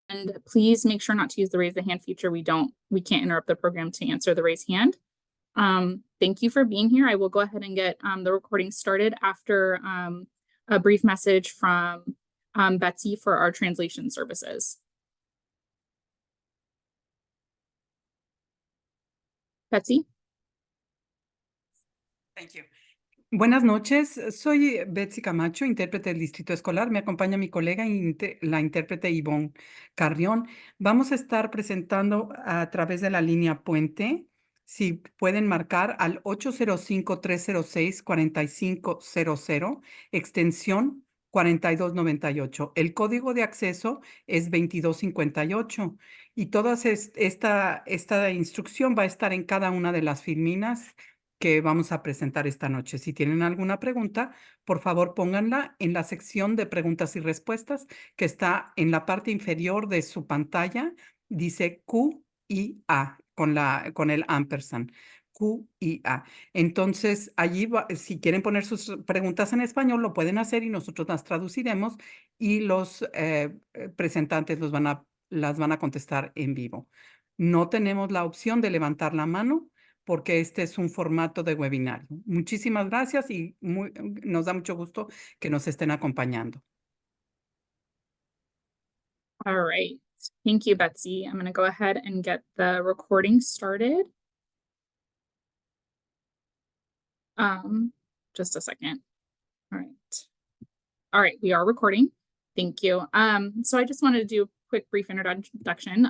And please make sure not to use the raise the hand feature. We can't interrupt the program to answer the raise hand. Thank you for being here. I will go ahead and get the recording started after a brief message from Betsy for our translation services. Betsy. Thank you. Buenas noches, soy Betsy Camacho, intérprete del Distrito Escolar. Me acompaña mi colega, la intérprete Ivonne Carrión. Vamos a estar presentando a través de la línea Puente. Si pueden marcar al 805-306-4500, extensión 4298. El código de acceso es 2258 y toda esta instrucción va a estar en cada una de las filminas que vamos a presentar esta noche. Si tienen alguna pregunta, por favor pónganla en la sección de preguntas y respuestas que está en la parte inferior de su pantalla. Dice Q y A con el ampersand. Q y A. Entonces, allí, si quieren poner sus preguntas en español, lo pueden hacer y nosotros las traduciremos y los presentantes las van a contestar en vivo. No tenemos la opción de levantar la mano, porque este es un formato de webinario. Muchísimas gracias y nos da mucho gusto que nos estén acompañando. All right. Thank you, Betsy. I'm going to go ahead and get the recording started. Just a second. All right. All right, we are recording. Thank you. So I just wanted to do a quick brief introduction.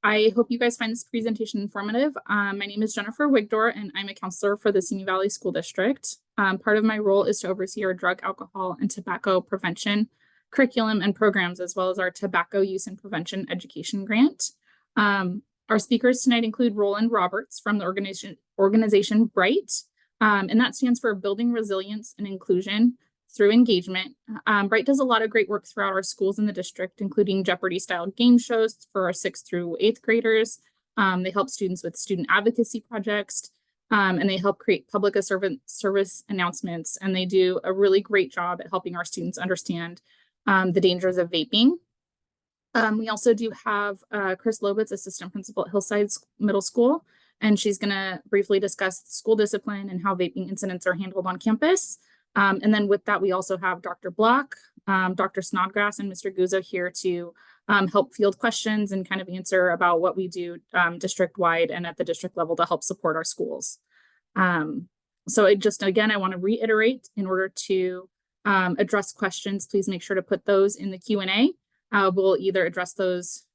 I hope you guys find this presentation informative. My name is Jennifer Wigdor, and I'm a counselor for the Simi Valley School District. Part of my role is to oversee our drug, alcohol, and tobacco prevention curriculum and programs, as well as our tobacco use and prevention education grant. Our speakers tonight include Roland Roberts from the organization BRIGHT, and that stands for Building Resilience and Inclusion through Engagement. BRIGHT does a lot of great work throughout our schools in the district, including Jeopardy-style game shows for our 6th through 8th graders. They help students with student advocacy projects, and they help create public service announcements, and they do a really great job at helping our students understand the dangers of vaping. We also do have Chris Lobitz, assistant principal at Hillside Middle School, and she's going to briefly discuss school discipline and how vaping incidents are handled on campus. And then with that, we also have Dr. Block, Dr. Snodgrass, and Mr. Guzzo here to help field questions and kind of answer about what we do district-wide and at the district level to help support our schools. So again, I want to reiterate, in order to address questions, please make sure to put those in the Q&A. We'll either address those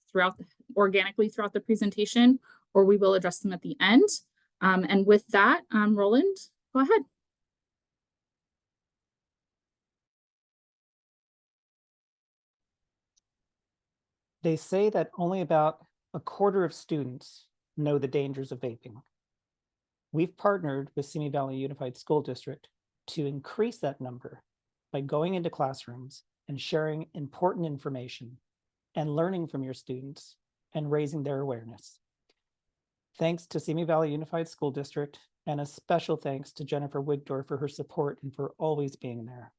organically throughout the presentation, or we will address them at the end. And with that, Roland, go ahead. They say that only about a quarter of students know the dangers of vaping. We've partnered with Simi Valley Unified School District to increase that number by going into classrooms and sharing important information and learning from your students and raising their awareness. Thanks to Simi Valley Unified School District, and a special thanks to Jennifer Wigdor for her support and for always being there.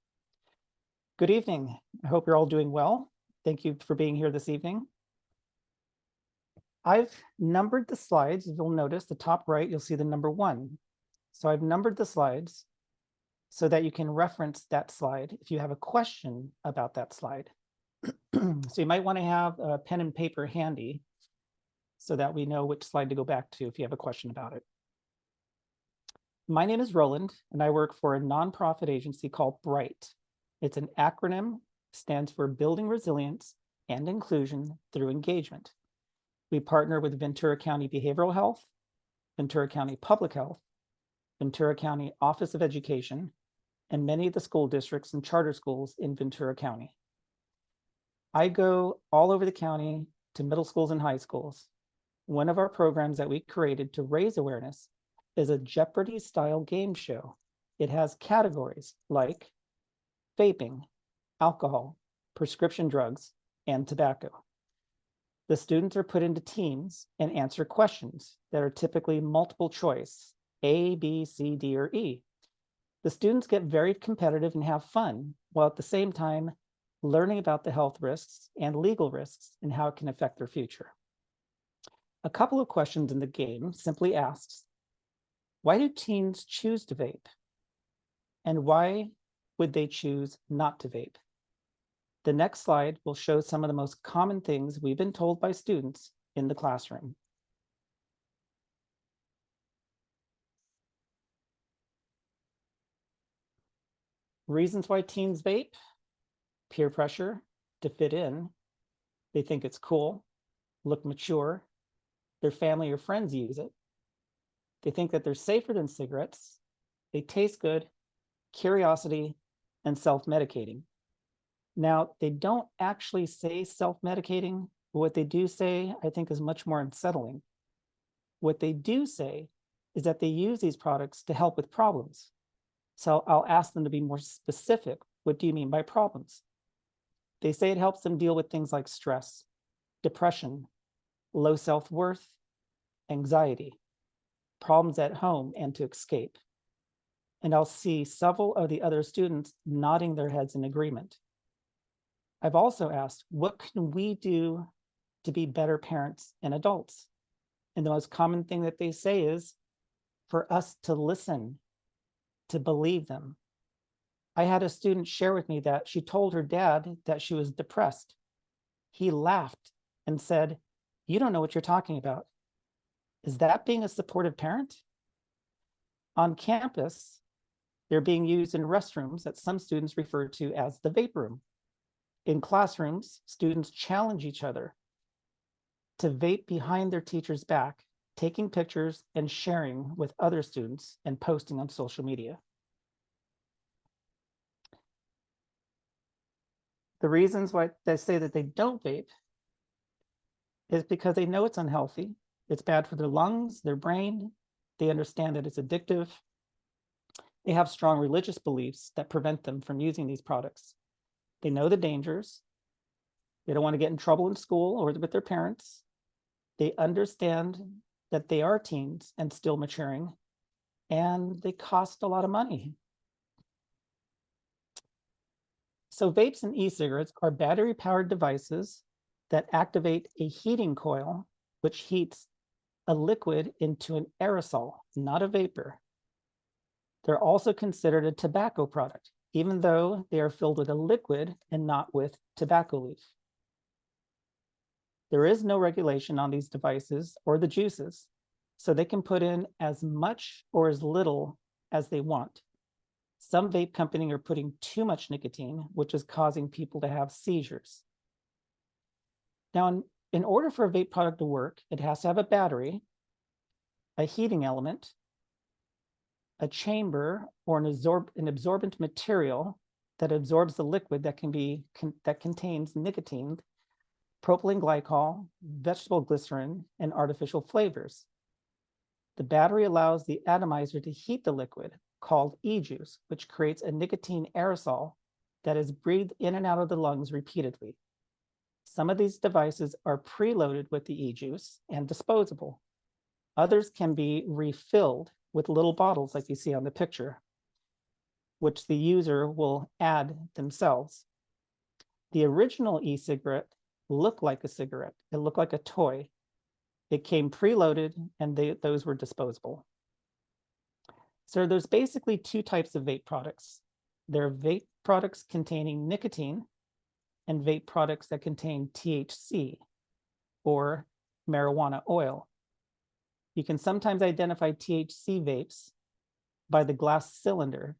Good evening. I hope you're all doing well. Thank you for being here this evening. I've numbered the slides. You'll notice the top right, you'll see the number 1. So I've numbered the slides so that you can reference that slide if you have a question about that slide. So you might want to have a pen and paper handy so that we know which slide to go back to if you have a question about it. My name is Roland, and I work for a nonprofit agency called BRIGHT. It's an acronym, stands for Building Resilience and Inclusion through Engagement. We partner with Ventura County Behavioral Health, Ventura County Public Health, Ventura County Office of Education, and many of the school districts and charter schools in Ventura County. I go all over the county to middle schools and high schools. One of our programs that we created to raise awareness is a Jeopardy-style game show. It has categories like vaping, alcohol, prescription drugs, and tobacco. The students are put into teams and answer questions that are typically multiple choice, A, B, C, D, or E. The students get very competitive and have fun, while at the same time learning about the health risks and legal risks and how it can affect their future. A couple of questions in the game simply asks, why do teens choose to vape? And why would they choose not to vape? The next slide will show some of the most common things we've been told by students in the classroom. Reasons why teens vape: peer pressure to fit in. They think it's cool, look mature. Their family or friends use it. They think that they're safer than cigarettes. They taste good, curiosity, and self-medicating. Now, they don't actually say self-medicating, but what they do say, I think, is much more unsettling. What they do say is that they use these products to help with problems. So I'll ask them to be more specific. What do you mean by problems? They say it helps them deal with things like stress, depression, low self-worth, anxiety, problems at home, and to escape. And I'll see several of the other students nodding their heads in agreement. I've also asked, what can we do to be better parents and adults? And the most common thing that they say is for us to listen, to believe them. I had a student share with me that she told her dad that she was depressed. He laughed and said, "You don't know what you're talking about." Is that being a supportive parent? On campus, they're being used in restrooms that some students refer to as the vape room. In classrooms, students challenge each other to vape behind their teacher's back, taking pictures and sharing with other students and posting on social media. The reasons why they say that they don't vape is because they know it's unhealthy. It's bad for their lungs, their brain. They understand that it's addictive. They have strong religious beliefs that prevent them from using these products. They know the dangers. They don't want to get in trouble in school or with their parents. They understand that they are teens and still maturing, and they cost a lot of money. So vapes and e-cigarettes are battery-powered devices that activate a heating coil, which heats a liquid into an aerosol, not a vapor. They're also considered a tobacco product, even though they are filled with a liquid and not with tobacco leaf. There is no regulation on these devices or the juices, so they can put in as much or as little as they want. Some vape companies are putting too much nicotine, which is causing people to have seizures. Now, in order for a vape product to work, it has to have a battery, a heating element, a chamber or an absorbent material that absorbs the liquid that contains nicotine, propylene glycol, vegetable glycerin, and artificial flavors. The battery allows the atomizer to heat the liquid, called e-juice, which creates a nicotine aerosol that is breathed in and out of the lungs repeatedly. Some of these devices are preloaded with the e-juice and disposable. Others can be refilled with little bottles like you see on the picture, which the user will add themselves. The original e-cigarette looked like a cigarette. It looked like a toy. It came preloaded and those were disposable. So there's basically two types of vape products. There are vape products containing nicotine and vape products that contain THC or marijuana oil. You can sometimes identify THC vapes by the glass cylinder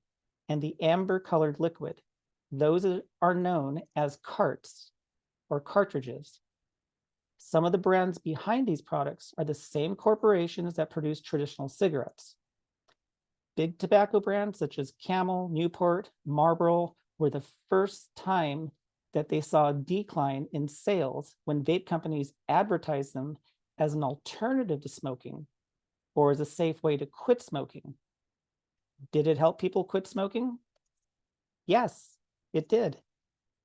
and the amber colored liquid. Those are known as carts or cartridges. Some of the brands behind these products are the same corporations that produce traditional cigarettes. Big tobacco brands such as Camel, Newport, Marlboro were the first time that they saw a decline in sales when vape companies advertised them as an alternative to smoking or as a safe way to quit smoking. Did it help people quit smoking? Yes, it did.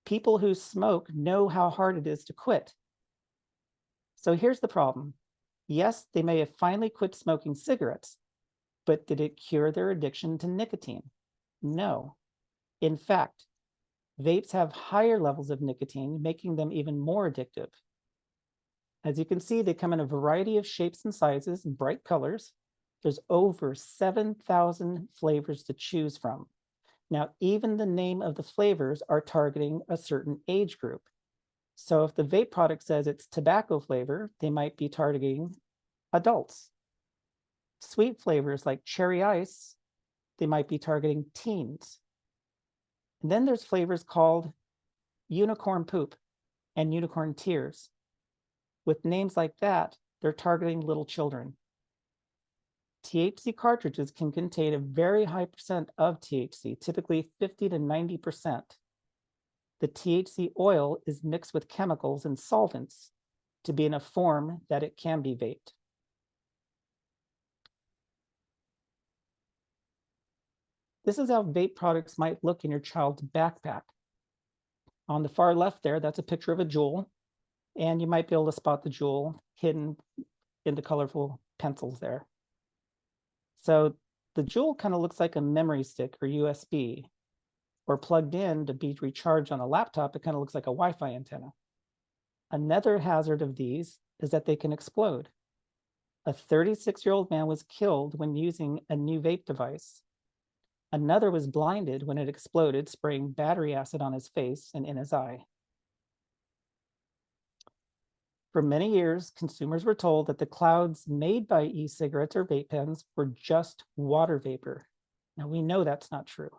People who smoke know how hard it is to quit. So here's the problem. Yes, they may have finally quit smoking cigarettes, but did it cure their addiction to nicotine? No. In fact, Vapes have higher levels of nicotine, making them even more addictive. As you can see, they come in a variety of shapes and sizes and bright colors. There's over 7,000 flavors to choose from. Now, even the name of the flavors are targeting a certain age group. So if the vape product says it's tobacco flavor, they might be targeting adults. Sweet flavors like cherry ice, they might be targeting teens. And then there's flavors called unicorn poop and unicorn tears. With names like that, they're targeting little children. THC cartridges can contain a very high percent of THC, typically 50 to 90%. The THC oil is mixed with chemicals and solvents to be in a form that it can be vaped. This is how vape products might look in your child's backpack. On the far left there, that's a picture of a Juul, and you might be able to spot the Juul hidden in the colorful pencils there. So the Juul kind of looks like a memory stick or USB, or plugged in to be recharged on a laptop, it kind of looks like a Wi-Fi antenna. Another hazard of these is that they can explode. A 36-year-old man was killed when using a new vape device. Another was blinded when it exploded, spraying battery acid on his face and in his eye. For many years, consumers were told that the clouds made by e-cigarettes or vape pens were just water vapor. Now we know that's not true.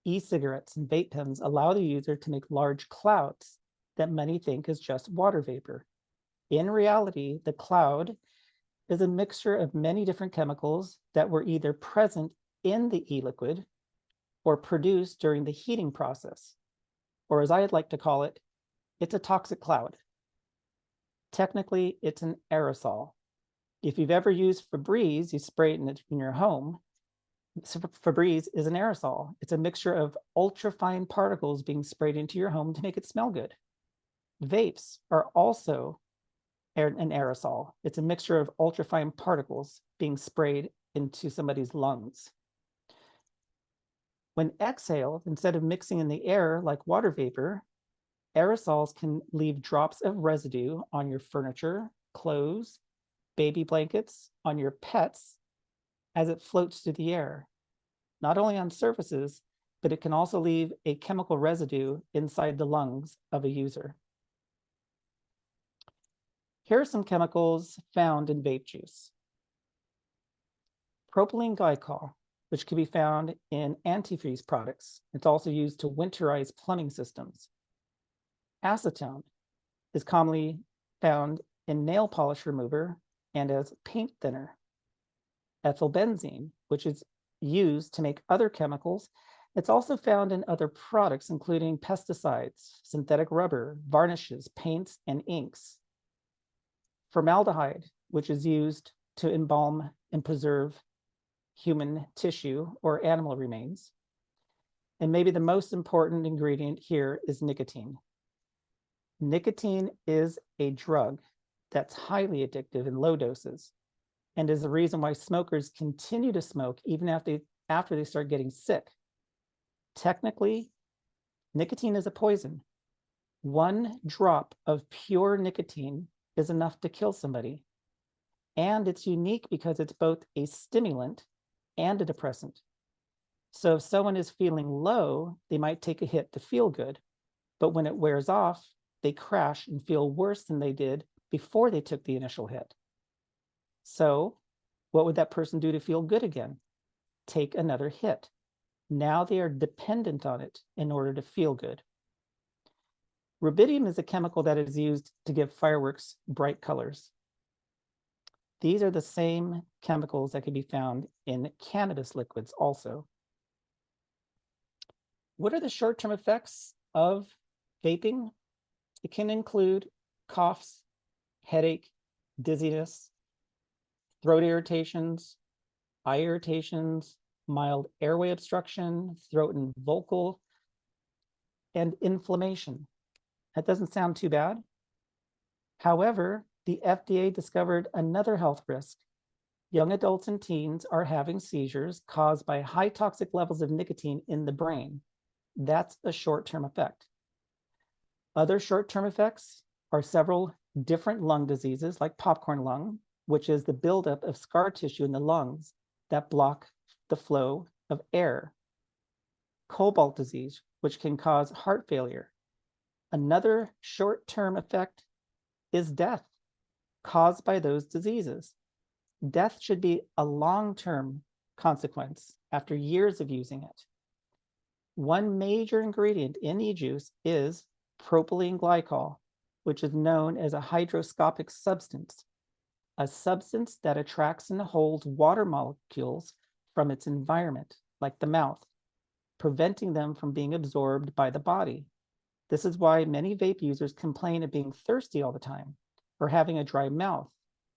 E-cigarettes and vape pens allow the user to make large clouds that many think is just water vapor. In reality, the cloud is a mixture of many different chemicals that were either present in the e-liquid or produced during the heating process. Or as I'd like to call it, it's a toxic cloud. Technically, it's an aerosol. If you've ever used Febreze, you spray it in your home. So Febreze is an aerosol. It's a mixture of ultrafine particles being sprayed into your home to make it smell good. Vapes are also an aerosol. It's a mixture of ultrafine particles being sprayed into somebody's lungs. When exhaled, instead of mixing in the air like water vapor, aerosols can leave drops of residue on your furniture, clothes, baby blankets, on your pets as it floats through the air. Not only on surfaces, but it can also leave a chemical residue inside the lungs of a user. Here are some chemicals found in vape juice. Propylene glycol, which can be found in antifreeze products. It's also used to winterize plumbing systems. Acetone is commonly found in nail polish remover and as paint thinner. Ethylbenzene, which is used to make other chemicals. It's also found in other products, including pesticides, synthetic rubber, varnishes, paints, and inks. Formaldehyde, which is used to embalm and preserve human tissue or animal remains. And maybe the most important ingredient here is nicotine. Nicotine is a drug that's highly addictive in low doses, and is the reason why smokers continue to smoke even after they start getting sick. Technically, nicotine is a poison. One drop of pure nicotine is enough to kill somebody. And it's unique because it's both a stimulant and a depressant. So if someone is feeling low, they might take a hit to feel good. But when it wears off, they crash and feel worse than they did before they took the initial hit. So what would that person do to feel good again? Take another hit. Now they are dependent on it in order to feel good. Rubidium is a chemical that is used to give fireworks bright colors. These are the same chemicals that can be found in cannabis liquids also. What are the short-term effects of vaping? It can include coughs, headache, dizziness, throat irritations, eye irritations, mild airway obstruction, throat and vocal, and inflammation. That doesn't sound too bad. However, the FDA discovered another health risk. Young adults and teens are having seizures caused by high toxic levels of nicotine in the brain. That's a short-term effect. Other short-term effects are several different lung diseases like popcorn lung, which is the buildup of scar tissue in the lungs that block the flow of air. Cobalt disease, which can cause heart failure. Another short-term effect is death caused by those diseases. Death should be a long-term consequence after years of using it. One major ingredient in e-juice is propylene glycol, which is known as a hygroscopic substance, a substance that attracts and holds water molecules from its environment, like the mouth, preventing them from being absorbed by the body. This is why many vape users complain of being thirsty all the time or having a dry mouth,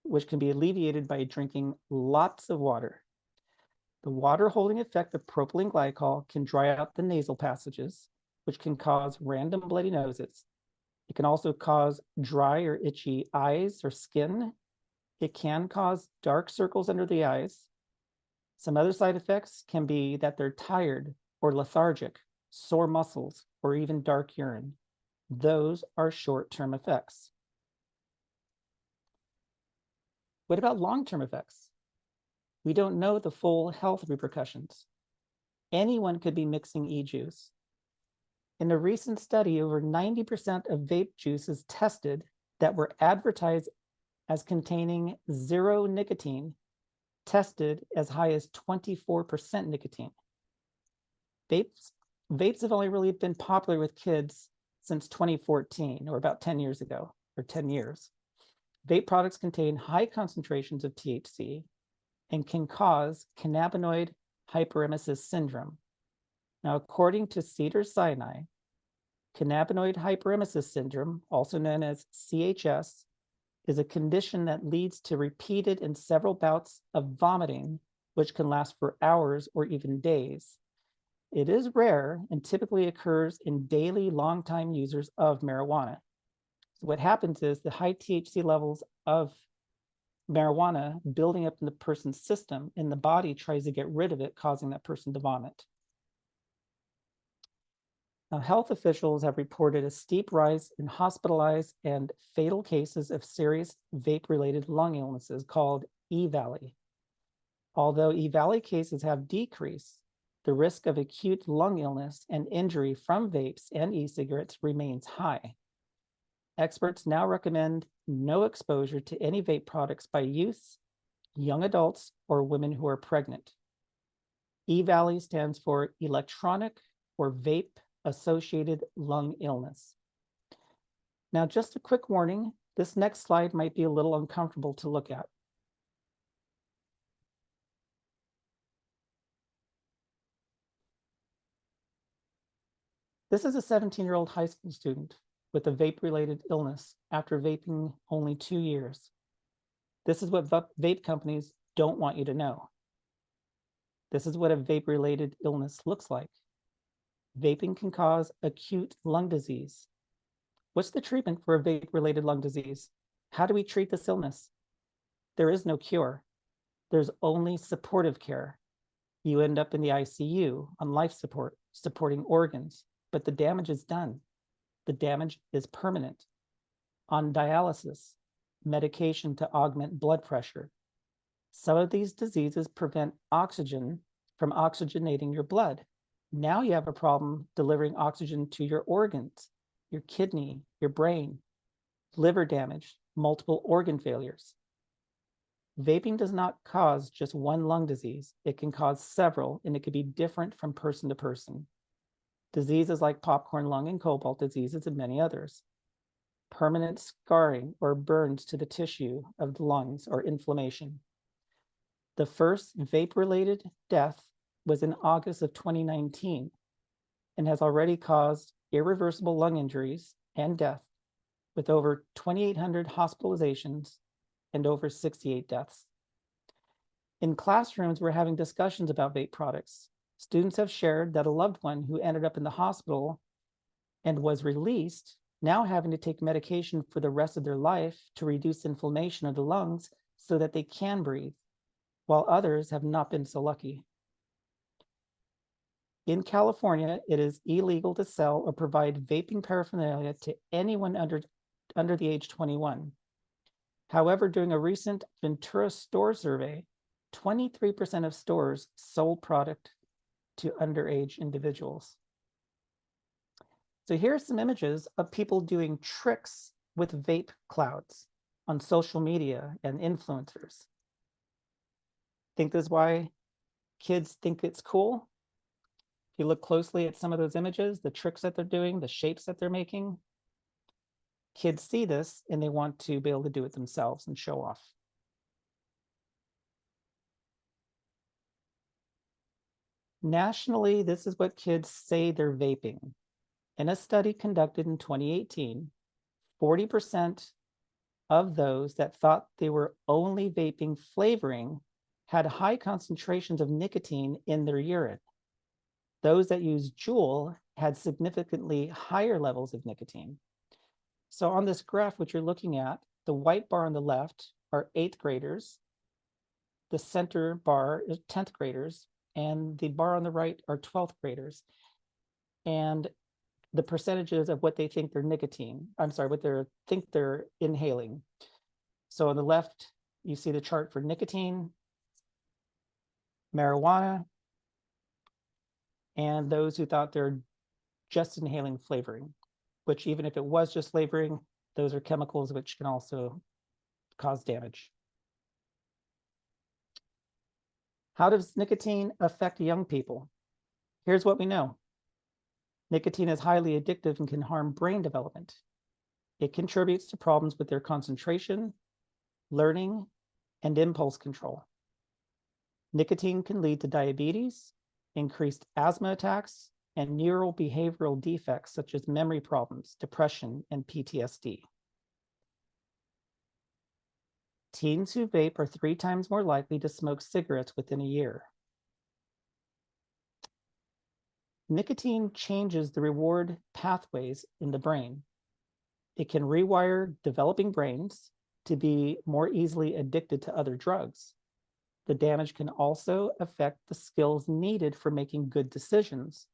which can be alleviated by drinking lots of water. The water holding effect of propylene glycol can dry out the nasal passages, which can cause random bloody noses. It can also cause dry or itchy eyes or skin. It can cause dark circles under the eyes. Some other side effects can be that they're tired or lethargic, sore muscles, or even dark urine. Those are short-term effects. What about long-term effects? We don't know the full health repercussions. Anyone could be mixing e-juice. In a recent study, over 90% of vape juices tested that were advertised as containing 0 nicotine tested as high as 24% nicotine. Vapes have only really been popular with kids since 2014, or about 10 years ago, or 10 years. Vape products contain high concentrations of THC and can cause cannabinoid hyperemesis syndrome. Now, according to Cedars-Sinai, cannabinoid hyperemesis syndrome, also known as CHS, is a condition that leads to repeated and several bouts of vomiting, which can last for hours or even days. It is rare and typically occurs in daily long-time users of marijuana. So what happens is the high THC levels of marijuana building up in the person's system, and the body tries to get rid of it, causing that person to vomit. Now, health officials have reported a steep rise in hospitalized and fatal cases of serious vape-related lung illnesses called E-Valley. Although E-Valley cases have decreased, the risk of acute lung illness and injury from vapes and e-cigarettes remains high. Experts now recommend no exposure to any vape products by youth, young adults, or women who are pregnant. E-Valley stands for electronic or vape-associated lung illness. Now, just a quick warning, this next slide might be a little uncomfortable to look at. This is a 17-year-old high school student with a vape-related illness after vaping only 2 years. This is what vape companies don't want you to know. This is what a vape-related illness looks like. Vaping can cause acute lung disease. What's the treatment for a vape-related lung disease? How do we treat this illness? There is no cure. There's only supportive care. You end up in the ICU on life support, supporting organs, but the damage is done. The damage is permanent. On dialysis, medication to augment blood pressure. Some of these diseases prevent oxygen from oxygenating your blood. Now you have a problem delivering oxygen to your organs, your kidney, your brain, liver damage, multiple organ failures. Vaping does not cause just one lung disease. It can cause several, and it can be different from person to person. Diseases like popcorn lung and cobalt diseases and many others. Permanent scarring or burns to the tissue of the lungs or inflammation. The first vape-related death was in August of 2019 and has already caused irreversible lung injuries and death, with over 2,800 hospitalizations and over 68 deaths. In classrooms, we're having discussions about vape products. Students have shared that a loved one who ended up in the hospital and was released, now having to take medication for the rest of their life to reduce inflammation of the lungs so that they can breathe, while others have not been so lucky. In California, it is illegal to sell or provide vaping paraphernalia to anyone under the age 21. However, during a recent Ventura store survey, 23% of stores sold product to underage individuals. So here are some images of people doing tricks with vape clouds on social media and influencers. Think this is why kids think it's cool? If you look closely at some of those images, the tricks that they're doing, the shapes that they're making, kids see this and they want to be able to do it themselves and show off. Nationally, this is what kids say they're vaping. In a study conducted in 2018, 40% of those that thought they were only vaping flavoring had high concentrations of nicotine in their urine. Those that used Juul had significantly higher levels of nicotine. So on this graph, what you're looking at, the white bar on the left are 8th graders, the center bar is 10th graders, and the bar on the right are 12th graders. And the percentages of what they think they're what they think they're inhaling. So on the left, you see the chart for nicotine, marijuana, and those who thought they're just inhaling flavoring, which even if it was just flavoring, those are chemicals which can also cause damage. How does nicotine affect young people? Here's what we know. Nicotine is highly addictive and can harm brain development. It contributes to problems with their concentration, learning, and impulse control. Nicotine can lead to diabetes, increased asthma attacks, and neurobehavioral defects such as memory problems, depression, and PTSD. Teens who vape are 3 times more likely to smoke cigarettes within a year. Nicotine changes the reward pathways in the brain. It can rewire developing brains to be more easily addicted to other drugs. The damage can also affect the skills needed for making good decisions,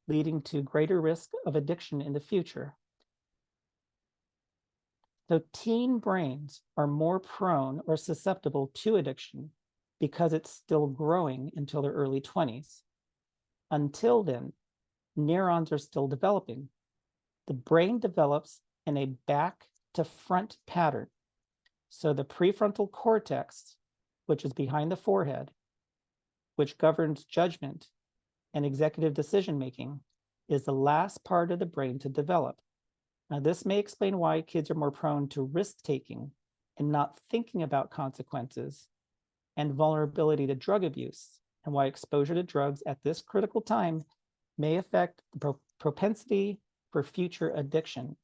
leading to greater risk of addiction in the future. So teen brains are more prone or susceptible to addiction because it's still growing until their early 20s. Until then, neurons are still developing. The brain develops in a back to front pattern. So the prefrontal cortex, which is behind the forehead, which governs judgment and executive decision-making, is the last part of the brain to develop. Now, this may explain why kids are more prone to risk-taking and not thinking about consequences and vulnerability to drug abuse, and why exposure to drugs at this critical time may affect the propensity for future addiction.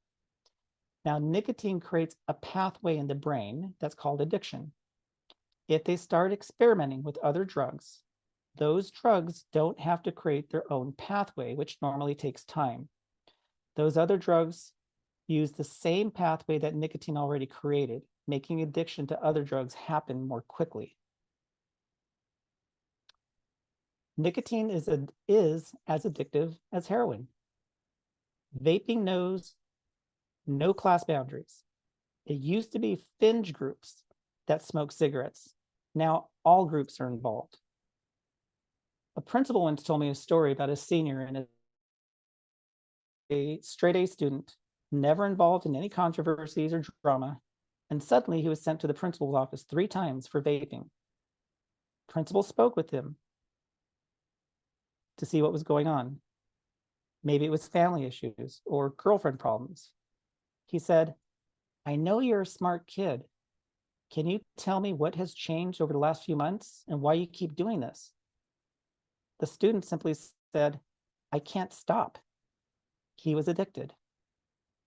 Now, nicotine creates a pathway in the brain that's called addiction. If they start experimenting with other drugs, those drugs don't have to create their own pathway, which normally takes time. Those other drugs use the same pathway that nicotine already created, making addiction to other drugs happen more quickly. Nicotine is as addictive as heroin. Vaping knows no class boundaries. It used to be fringe groups that smoke cigarettes. Now all groups are involved. A principal once told me a story about a senior and a straight A student, never involved in any controversies or drama, and suddenly he was sent to the principal's office 3 times for vaping. Principal spoke with him to see what was going on. Maybe it was family issues or girlfriend problems. He said, "I know you're a smart kid. Can you tell me what has changed over the last few months and why you keep doing this?" The student simply said, "I can't stop." He was addicted.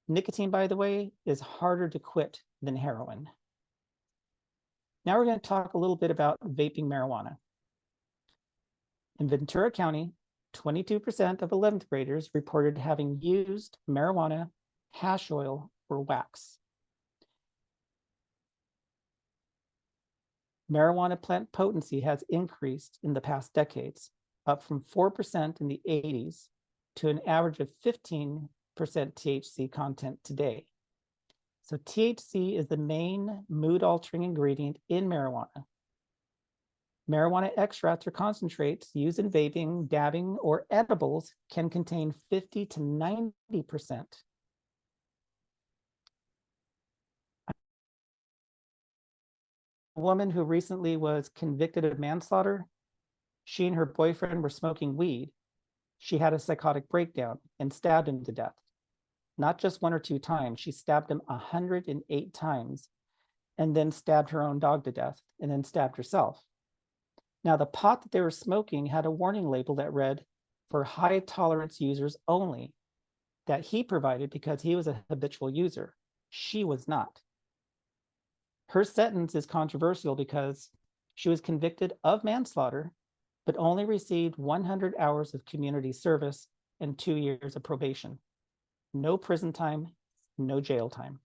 Nicotine, by the way, is harder to quit than heroin. Now we're going to talk a little bit about vaping marijuana. In Ventura County, 22% of 11th graders reported having used marijuana, hash oil, or wax. Marijuana plant potency has increased in the past decades. up from 4% in the 80s to an average of 15% THC content today. So THC is the main mood-altering ingredient in marijuana. Marijuana extracts or concentrates used in vaping, dabbing, or edibles can contain 50 to 90%. A woman who recently was convicted of manslaughter, she and her boyfriend were smoking weed. She had a psychotic breakdown and stabbed him to death. Not just 1 or 2 times, she stabbed him 108 times and then stabbed her own dog to death and then stabbed herself. Now, the pot that they were smoking had a warning label that read, "For high tolerance users only," that he provided because he was a habitual user. She was not. Her sentence is controversial because she was convicted of manslaughter, but only received 100 hours of community service and 2 years of probation. No prison time, no jail time.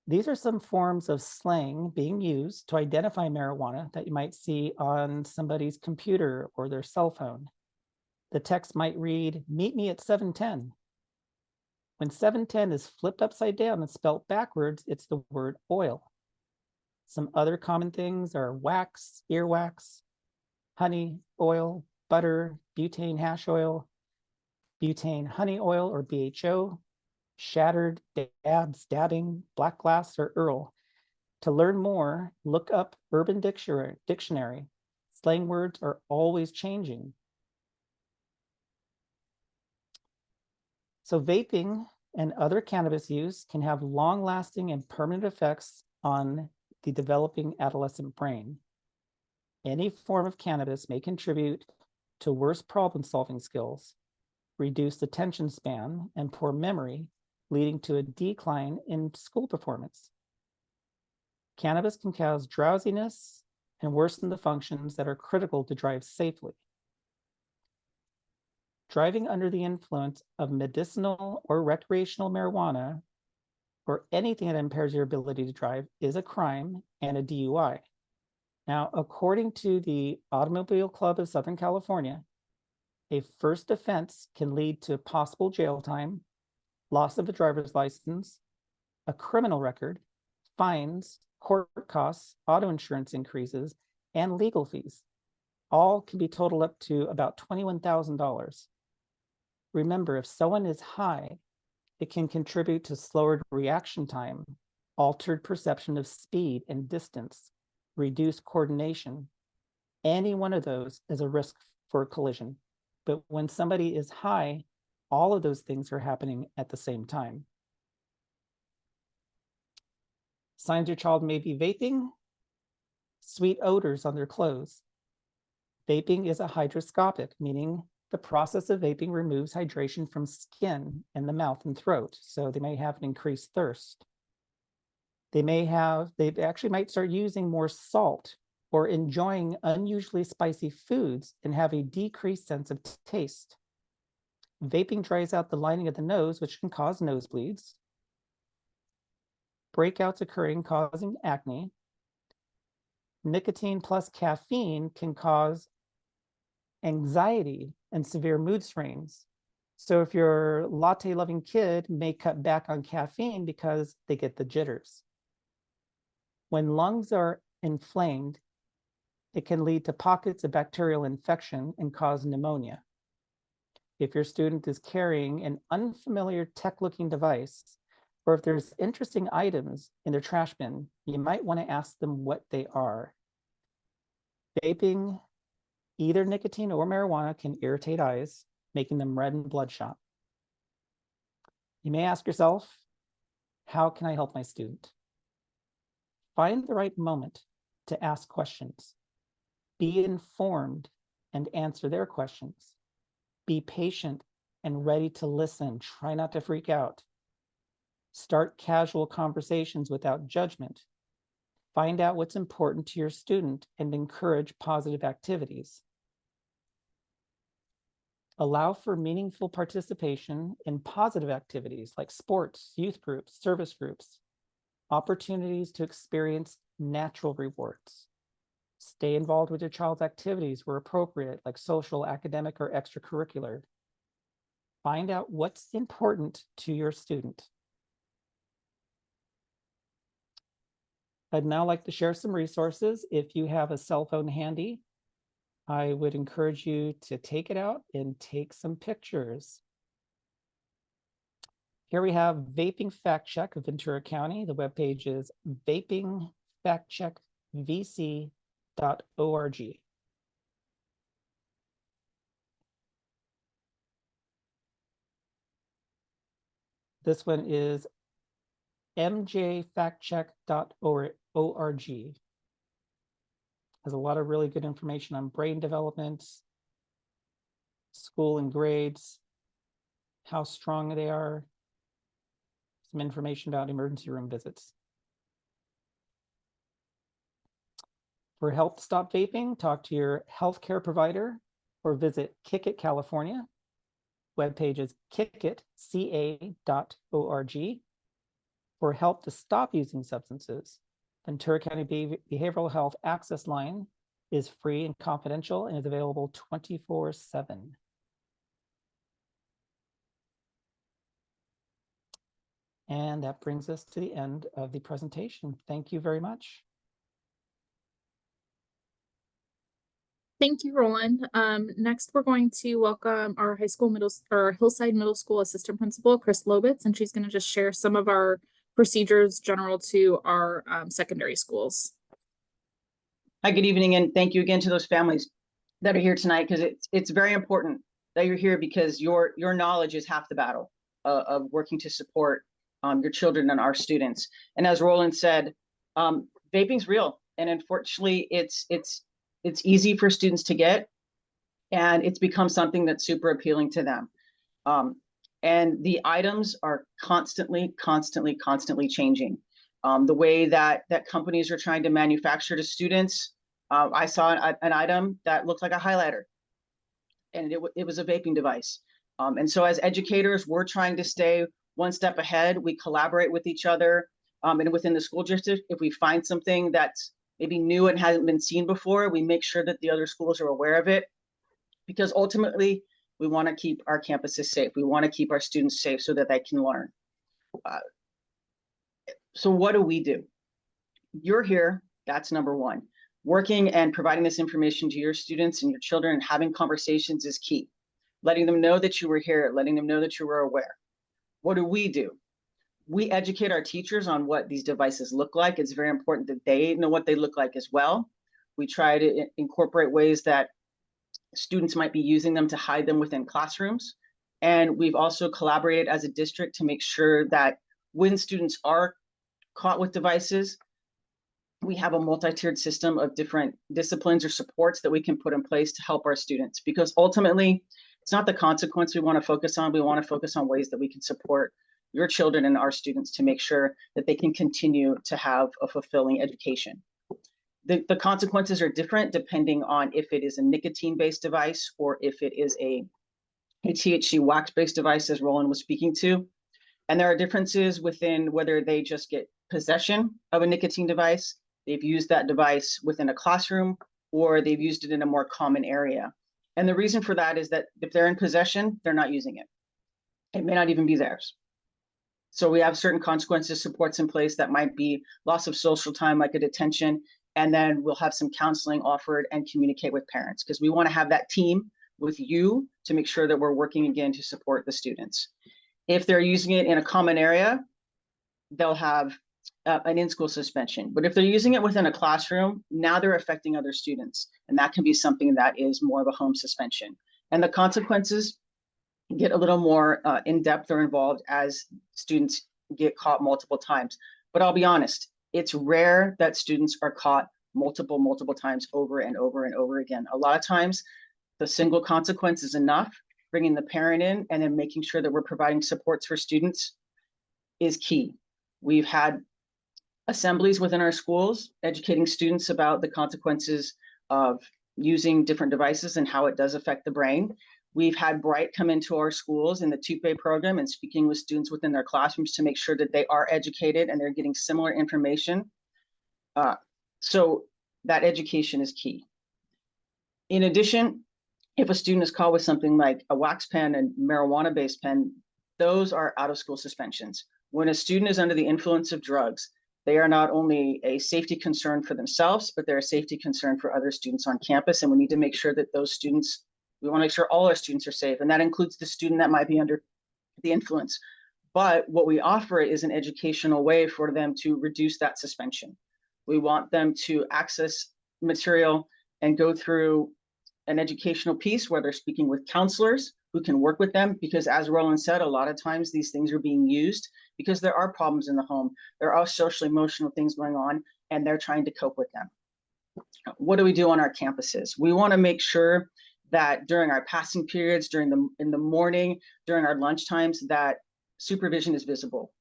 These are some forms of slang being used to identify marijuana that you might see on somebody's computer or their cell phone. The text might read, "Meet me at 710. When 710 is flipped upside down and spelt backwards, it's the word oil. Some other common things are wax, earwax, honey oil, butter, butane hash oil, butane honey oil or BHO, shattered, dabs, dabbing, black glass, or Earl. To learn more, look up Urban Dictionary. Slang words are always changing. So vaping and other cannabis use can have long-lasting and permanent effects on the developing adolescent brain. Any form of cannabis may contribute to worse problem-solving skills, reduced attention span, and poor memory, leading to a decline in school performance. Cannabis can cause drowsiness and worsen the functions that are critical to drive safely. Driving under the influence of medicinal or recreational marijuana or anything that impairs your ability to drive is a crime and a DUI. Now, according to the Automobile Club of Southern California, a first offense can lead to possible jail time, loss of a driver's license, a criminal record, fines, court costs, auto insurance increases, and legal fees. All can be totaled up to about $21,000. Remember, if someone is high, it can contribute to slower reaction time, altered perception of speed and distance, reduced coordination. Any one of those is a risk for a collision. But when somebody is high, all of those things are happening at the same time. Signs your child may be vaping: sweet odors on their clothes. Vaping is a hydroscopic, meaning the process of vaping removes hydration from skin in the mouth and throat, so they may have an increased thirst. They actually might start using more salt or enjoying unusually spicy foods and have a decreased sense of taste. Vaping dries out the lining of the nose, which can cause nosebleeds. Breakouts occurring causing acne. Nicotine plus caffeine can cause anxiety and severe mood swings. So if your latte-loving kid may cut back on caffeine because they get the jitters. When lungs are inflamed, it can lead to pockets of bacterial infection and cause pneumonia. If your student is carrying an unfamiliar tech-looking device, or if there's interesting items in their trash bin, you might want to ask them what they are. Vaping, either nicotine or marijuana, can irritate eyes, making them red and bloodshot. You may ask yourself, how can I help my student? Find the right moment to ask questions. Be informed and answer their questions. Be patient and ready to listen. Try not to freak out. Start casual conversations without judgment. Find out what's important to your student and encourage positive activities. Allow for meaningful participation in positive activities like sports, youth groups, service groups, opportunities to experience natural rewards. Stay involved with your child's activities where appropriate, like social, academic, or extracurricular. Find out what's important to your student. I'd now like to share some resources. If you have a cell phone handy, I would encourage you to take it out and take some pictures. Here we have Vaping Fact Check of Ventura County. The webpage is vapingfactcheckvc.org. This one is mjfactcheck.org. Has a lot of really good information on brain development, school and grades, how strong they are, some information about emergency room visits. For help to stop vaping, talk to your healthcare provider or visit Kick It California. Webpage is kickitca.org. For help to stop using substances, Ventura County Behavioral Health Access Line is free and confidential and is available 24/7. And that brings us to the end of the presentation. Thank you very much. Thank you, Roland. Next, we're going to welcome our Hillside Middle School Assistant Principal, Chris Lobitz, and she's going to just share some of our procedures general to our secondary schools. Hi, good evening, and thank you again to those families that are here tonight, because it's very important that you're here, because your knowledge is half the battle of working to support your children and our students. And as Roland said, vaping's real, and unfortunately, it's easy for students to get, and it's become something that's super appealing to them. And the items are constantly changing. The way that companies are trying to manufacture to students. I saw an item that looked like a highlighter, and it was a vaping device. And so as educators, we're trying to stay one step ahead. We collaborate with each other and within the school district. If we find something that's maybe new and hasn't been seen before, we make sure that the other schools are aware of it, because ultimately we want to keep our campuses safe. We want to keep our students safe so that they can learn. So what do? You're here, that's number one. Working and providing this information to your students and your children and having conversations is key. Letting them know that you were here, letting them know that you were aware. What do? We educate our teachers on what these devices look like. It's very important that they know what they look like as well. We try to incorporate ways that students might be using them to hide them within classrooms. And we've also collaborated as a district to make sure that when students are caught with devices, we have a multi-tiered system of different disciplines or supports that we can put in place to help our students. Because ultimately, it's not the consequence we want to focus on. We want to focus on ways that we can support your children and our students to make sure that they can continue to have a fulfilling education. The consequences are different depending on if it is a nicotine-based device or if it is a THC wax-based device, as Roland was speaking to. And there are differences within whether they just get possession of a nicotine device, they've used that device within a classroom, or they've used it in a more common area. And the reason for that is that if they're in possession, they're not using it. It may not even be theirs. So we have certain consequences, supports in place that might be loss of social time, like a detention, and then we'll have some counseling offered and communicate with parents, because we want to have that team with you to make sure that we're working again to support the students. If they're using it in a common area, they'll have an in-school suspension. But if they're using it within a classroom, now they're affecting other students, and that can be something that is more of a home suspension. And the consequences get a little more in-depth or involved as students get caught multiple times. But I'll be honest, it's rare that students are caught multiple times over and over and over again. A lot of times, the single consequence is enough. Bringing the parent in and then making sure that we're providing supports for students is key. We've had assemblies within our schools educating students about the consequences of using different devices and how it does affect the brain. We've had Bright come into our schools in the TUPE program and speaking with students within their classrooms to make sure that they are educated and they're getting similar information. So that education is key. In addition, if a student is caught with something like a wax pen and marijuana-based pen, those are out-of-school suspensions. When a student is under the influence of drugs, they are not only a safety concern for themselves, but they're a safety concern for other students on campus. And we need to make sure that those students, we want to make sure all our students are safe. And that includes the student that might be under the influence. But what we offer is an educational way for them to reduce that suspension. We want them to access material and go through an educational piece where they're speaking with counselors who can work with them, because as Roland said, a lot of times these things are being used because there are problems in the home. There are social emotional things going on, and they're trying to cope with them. What do we do on our campuses? We want to make sure that during our passing periods, in the morning, during our lunch times, that supervision is visible.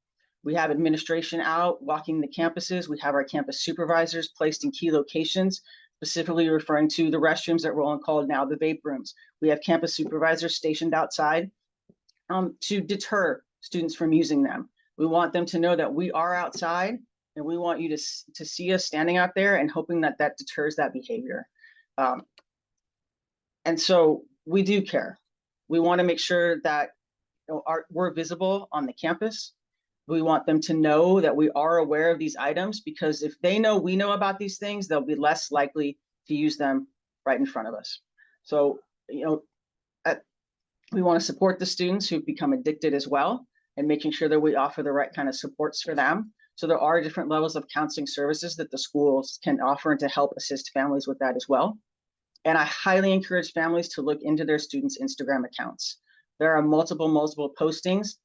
We have administration out walking the campuses. We have our campus supervisors placed in key locations, specifically referring to the restrooms that Roland called now the vape rooms. We have campus supervisors stationed outside to deter students from using them. We want them to know that we are outside, and we want you to see us standing out there and hoping that that deters that behavior. And so we do care. We want to make sure that we're visible on the campus. We want them to know that we are aware of these items, because if they know we know about these things, they'll be less likely to use them right in front of us. So, we want to support the students who've become addicted as well, and making sure that we offer the right kind of supports for them. So there are different levels of counseling services that the schools can offer and to help assist families with that as well. And I highly encourage families to look into their students' Instagram accounts. There are multiple postings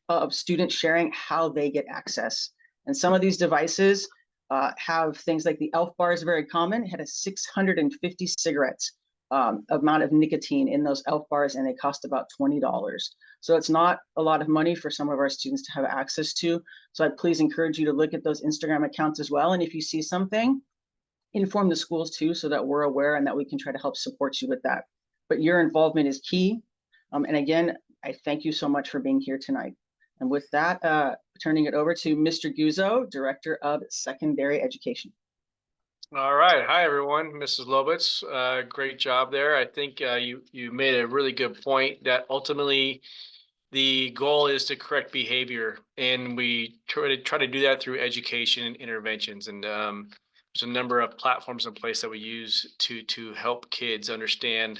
of students sharing how they get access. And some of these devices have things like the ELF bar is very common. It had 650 cigarettes amount of nicotine in those ELF bars, and they cost about $20. So it's not a lot of money for some of our students to have access to. So I'd please encourage you to look at those Instagram accounts as well. And if you see something, inform the schools too, so that we're aware and that we can try to help support you with that. But your involvement is key. And again, I thank you so much for being here tonight. And with that, turning it over to Mr. Guzzo, Director of Secondary Education. All right. Hi, everyone. Mrs. Lobitz, great job there. I think you made a really good point that ultimately the goal is to correct behavior, and we try to do that through education and interventions. And there's a number of platforms in place that we use to help kids understand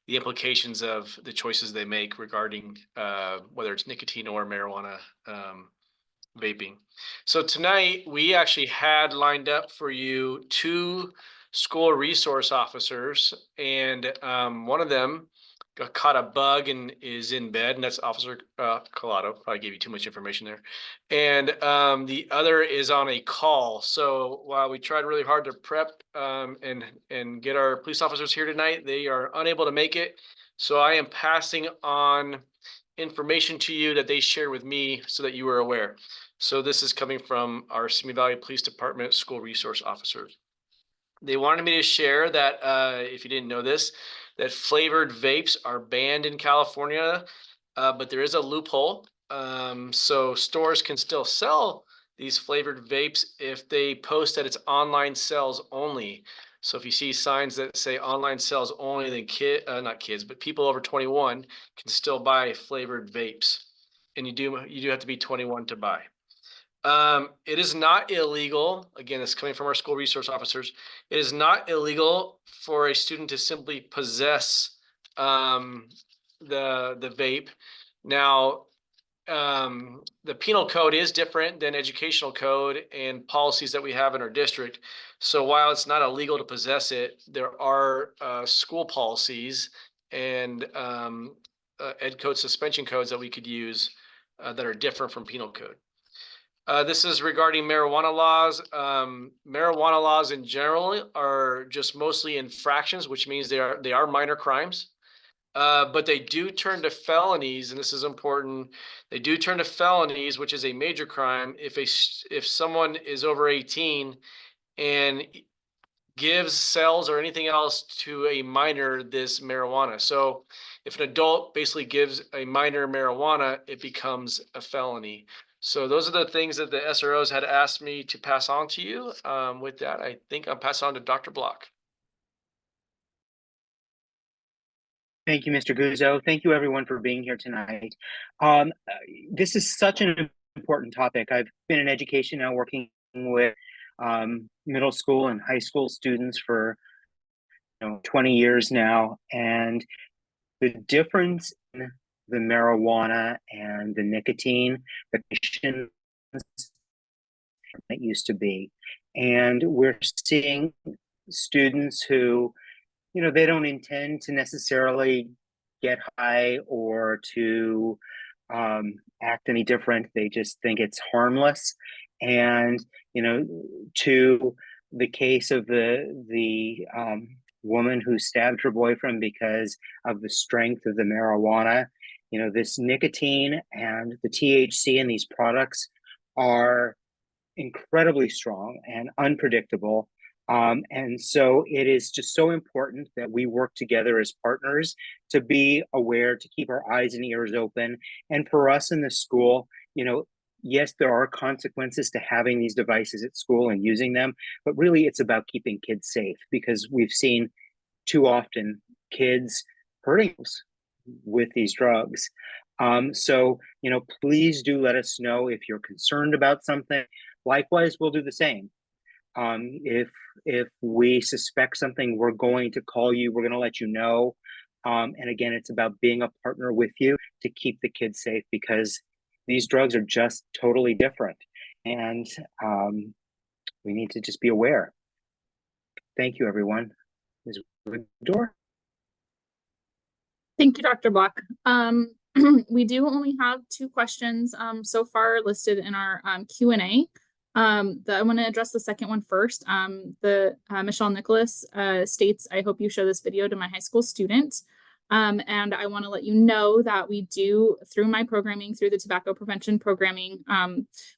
the implications of the choices they make regarding whether it's nicotine or marijuana vaping. So tonight we actually had lined up for you 2 school resource officers, and one of them got caught a bug and is in bed, and that's Officer Collado. Probably gave you too much information there. And the other is on a call. So while we tried really hard to prep and get our police officers here tonight, they are unable to make it. So I am passing on information to you that they shared with me so that you are aware. So this is coming from our Simi Valley Police Department school resource officers. They wanted me to share that, if you didn't know this, that flavored vapes are banned in California, but there is a loophole. So stores can still sell these flavored vapes if they post that it's online sales only. So if you see signs that say online sales only, then not kids, but people over 21 can still buy flavored vapes. And you do have to be 21 to buy. It is not illegal. Again, it's coming from our school resource officers. It is not illegal for a student to simply possess the vape. Now, the penal code is different than educational code and policies that we have in our district. So while it's not illegal to possess it, there are school policies and ed code suspension codes that we could use that are different from penal code. This is regarding marijuana laws. Marijuana laws in general are just mostly infractions, which means they are minor crimes. But they do turn to felonies, and this is important. They do turn to felonies, which is a major crime if someone is over 18 and gives, sells, or anything else to a minor this marijuana. So if an adult basically gives a minor marijuana, it becomes a felony. So those are the things that the SROs had asked me to pass on to you. With that, I think I'll pass on to Dr. Block. Thank you, Mr. Guzzo. Thank you, everyone, for being here tonight. This is such an important topic. I've been in education now, working with middle school and high school students for 20 years now, and the difference in the marijuana and the nicotine, the conditions that used to be, and we're seeing students who they don't intend to necessarily get high or to act any different. They just think it's harmless. And, to the case of the woman who stabbed her boyfriend because of the strength of the marijuana, this nicotine and the THC in these products are incredibly strong and unpredictable. And so it is just so important that we work together as partners to be aware, to keep our eyes and ears open. And for us in the school, yes, there are consequences to having these devices at school and using them, but really it's about keeping kids safe, because we've seen too often kids hurting with these drugs. So, please do let us know if you're concerned about something. Likewise, we'll do the same. If we suspect something, we're going to call you. We're going to let you know. And again, it's about being a partner with you to keep the kids safe, because these drugs are just totally different. And we need to just be aware. Thank you, everyone. Ms. Door. Thank you, Dr. Block. We do only have 2 questions so far listed in our Q&A. I want to address the second one first. Michelle Nicholas states, "I hope you show this video to my high school student." And I want to let you know that we do, through my programming, through the tobacco prevention programming,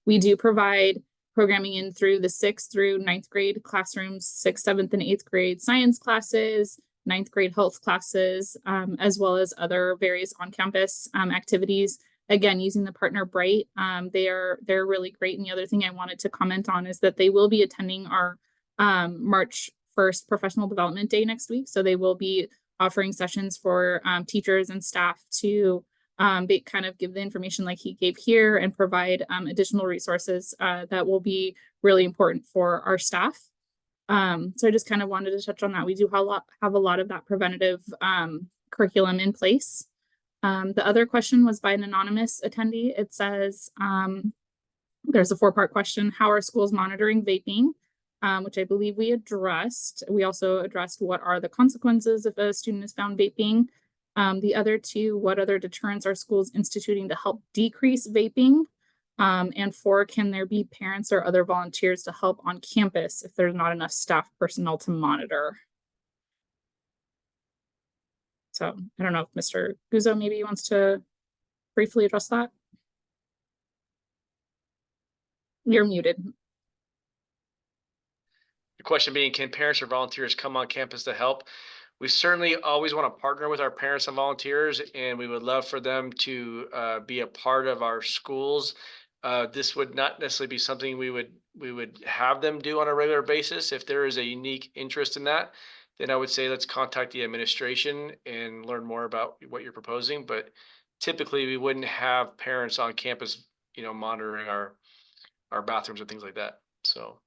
we do provide programming in through the 6th through 9th grade classrooms, 6th, 7th, and 8th grade science classes, 9th grade health classes, as well as other various on-campus activities. Again, using the partner Bright, they're really great. And the other thing I wanted to comment on is that they will be attending our March 1st Professional Development Day next week. So they will be offering sessions for teachers and staff to kind of give the information like he gave here and provide additional resources that will be really important for our staff. So I just kind of wanted to touch on that. We do have a lot of that preventative curriculum in place. The other question was by an anonymous attendee. It says, there's a 4-part question: how are schools monitoring vaping? Which I believe we addressed. We also addressed what are the consequences if a student is found vaping. The other 2, what other deterrents are schools instituting to help decrease vaping? And 4, can there be parents or other volunteers to help on campus if there's not enough staff personnel to monitor? So I don't know if Mr. Guzzo maybe wants to briefly address that. You're muted. The question being, can parents or volunteers come on campus to help? We certainly always want to partner with our parents and volunteers, and we would love for them to be a part of our schools. This would not necessarily be something we would have them do on a regular basis. If there is a unique interest in that, then I would say let's contact the administration and learn more about what you're proposing. But typically, we wouldn't have parents on campus, monitoring our bathrooms and things like that. So.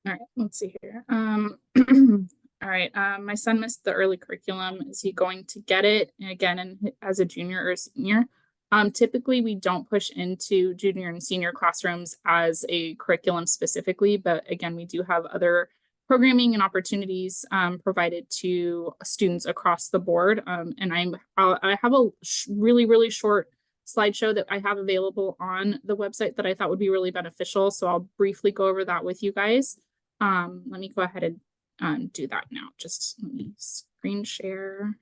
All right, let's see here. All right, my son missed the early curriculum. Is he going to get it again as a junior or a senior? Typically, we don't push into junior and senior classrooms as a curriculum specifically, but again, we do have other programming and opportunities provided to students across the board. And I have a really short slideshow that I have available on the website that I thought would be really beneficial. So I'll briefly go over that with you guys. Let me go ahead and do that now. Just let me screen share.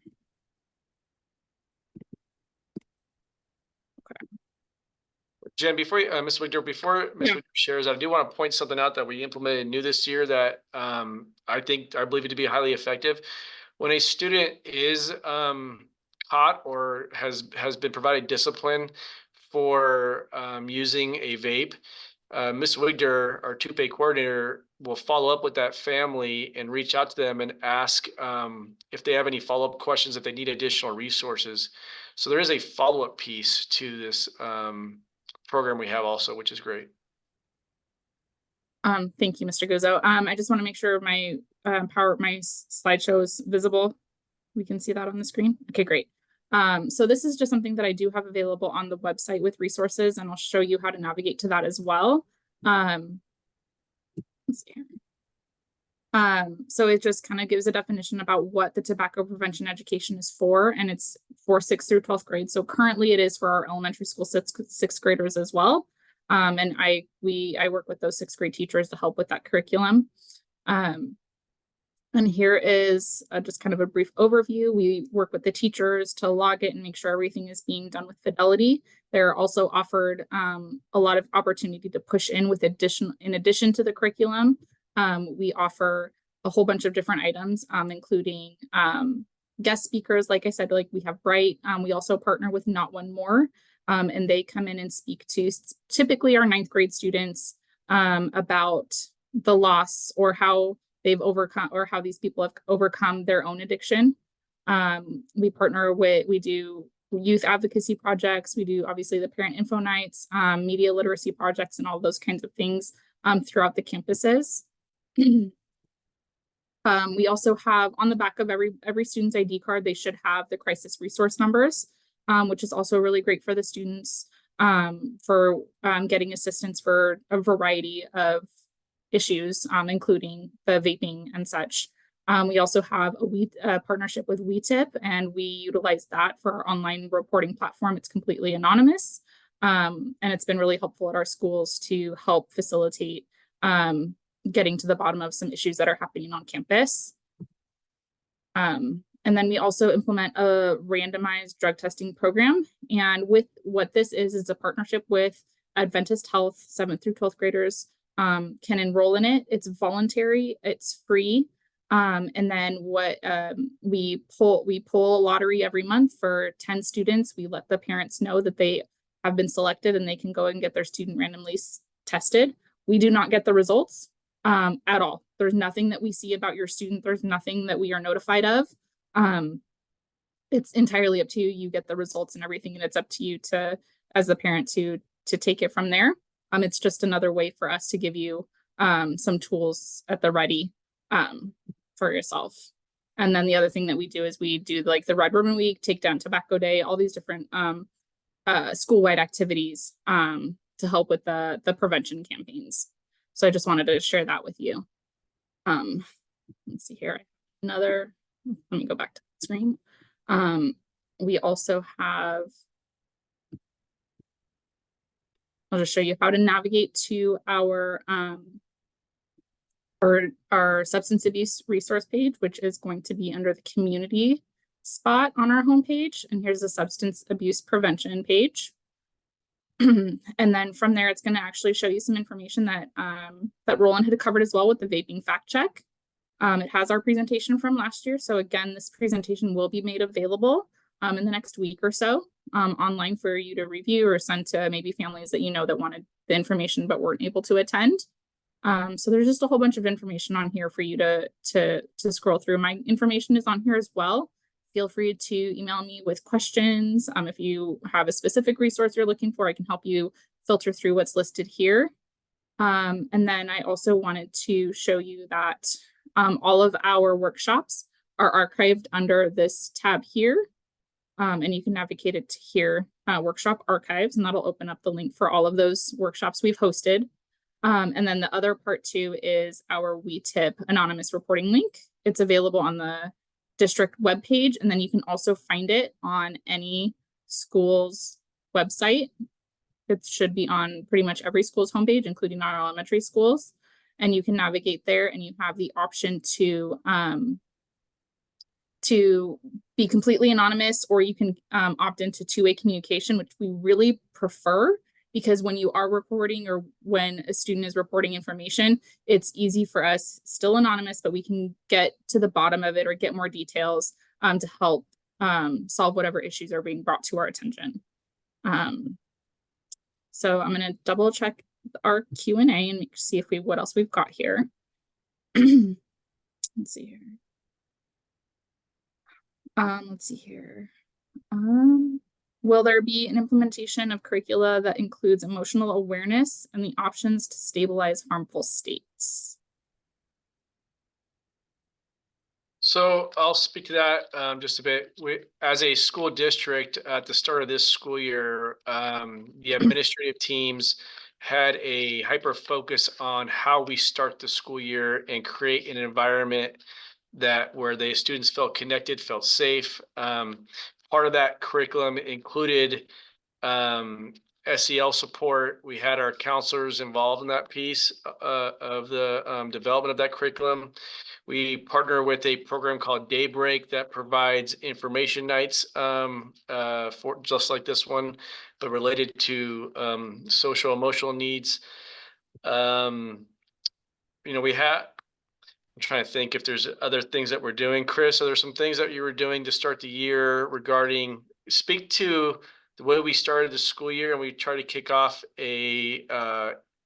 Jen, before Ms. McDermott, before Ms. McDermott shares, I do want to point something out that we implemented new this year that I believe it to be highly effective. When a student is caught or has been provided discipline for using a vape, Ms. Wigder, our 2-pay coordinator, will follow up with that family and reach out to them and ask if they have any follow-up questions, if they need additional resources. So there is a follow-up piece to this program we have also, which is great. Thank you, Mr. Guzzo. I just want to make sure my my slideshow is visible. We can see that on the screen. Okay, great. So this is just something that I do have available on the website with resources, and I'll show you how to navigate to that as well. Let's see here. So it just kind of gives a definition about what the tobacco prevention education is for, and it's for 6th through 12th grade. So currently it is for our elementary school sixth graders as well. And I work with those 6th grade teachers to help with that curriculum. And here is just kind of a brief overview. We work with the teachers to log it and make sure everything is being done with fidelity. They're also offered a lot of opportunity to push in with in addition to the curriculum. We offer a whole bunch of different items, including guest speakers. Like I said, like we have Bright. We also partner with Not One More, and they come in and speak to typically our 9th grade students about the loss or how they've overcome or how these people have overcome their own addiction. We partner with, we do youth advocacy projects. We do obviously the parent info nights, media literacy projects, and all those kinds of things throughout the campuses. We also have on the back of every student's ID card, they should have the crisis resource numbers, which is also really great for the students for getting assistance for a variety of issues, including the vaping and such. We also have a partnership with WeTip, and we utilize that for our online reporting platform. It's completely anonymous, and it's been really helpful at our schools to help facilitate getting to the bottom of some issues that are happening on campus. And then we also implement a randomized drug testing program. And with what this is a partnership with Adventist Health. 7th through 12th graders can enroll in it. It's voluntary, it's free. And then what we pull a lottery every month for 10 students. We let the parents know that they have been selected and they can go and get their student randomly tested. We do not get the results at all. There's nothing that we see about your student. There's nothing that we are notified of. It's entirely up to you. You get the results and everything, and it's up to you to, as the parent, to take it from there. It's just another way for us to give you some tools at the ready for yourself. And then the other thing that we do is we do like the Red Ribbon Week, Take Down Tobacco Day, all these different school-wide activities to help with the prevention campaigns. So I just wanted to share that with you. Let's see here. Let me go back to the screen. We also have, I'll just show you how to navigate to our substance abuse resource page, which is going to be under the community spot on our homepage. And here's the substance abuse prevention page. And then from there, it's going to actually show you some information that that Roland had covered as well with the vaping fact check. It has our presentation from last year. So again, this presentation will be made available in the next week or so online for you to review or send to maybe families that you know that wanted the information but weren't able to attend. So there's just a whole bunch of information on here for you to scroll through. My information is on here as well. Feel free to email me with questions. If you have a specific resource you're looking for, I can help you filter through what's listed here. And then I also wanted to show you that all of our workshops are archived under this tab here. And you can navigate it to here, workshop archives, and that'll open up the link for all of those workshops we've hosted. And then the other part too is our WeTip anonymous reporting link. It's available on the district webpage, and then you can also find it on any school's website. It should be on pretty much every school's homepage, including our elementary schools. And you can navigate there, and you have the option to be completely anonymous, or you can opt into two-way communication, which we really prefer, because when you are recording or when a student is reporting information, it's easy for us, still anonymous, but we can get to the bottom of it or get more details to help solve whatever issues are being brought to our attention. So I'm going to double check our Q&A and see if what else we've got here. Let's see here. Let's see here. Will there be an implementation of curricula that includes emotional awareness and the options to stabilize harmful states? So I'll speak to that just a bit. As a school district at the start of this school year, the administrative teams had a hyper focus on how we start the school year and create an environment where the students felt connected, felt safe. Part of that curriculum included SEL support. We had our counselors involved in that piece of the development of that curriculum. We partner with a program called Daybreak that provides information nights for just like this one, but related to social emotional needs. I'm trying to think if there's other things that we're doing. Chris, are there some things that you were doing to start the year speak to the way we started the school year and we try to kick off a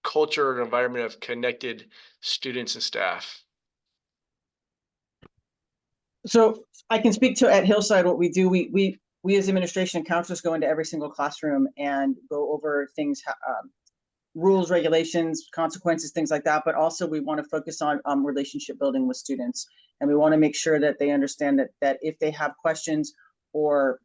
culture and environment of connected students and staff? So I can speak to at Hillside what we do. We as administration and counselors go into every single classroom and go over things, rules, regulations, consequences, things like that. But also we want to focus on relationship building with students. And we want to make sure that they understand that if they have questions or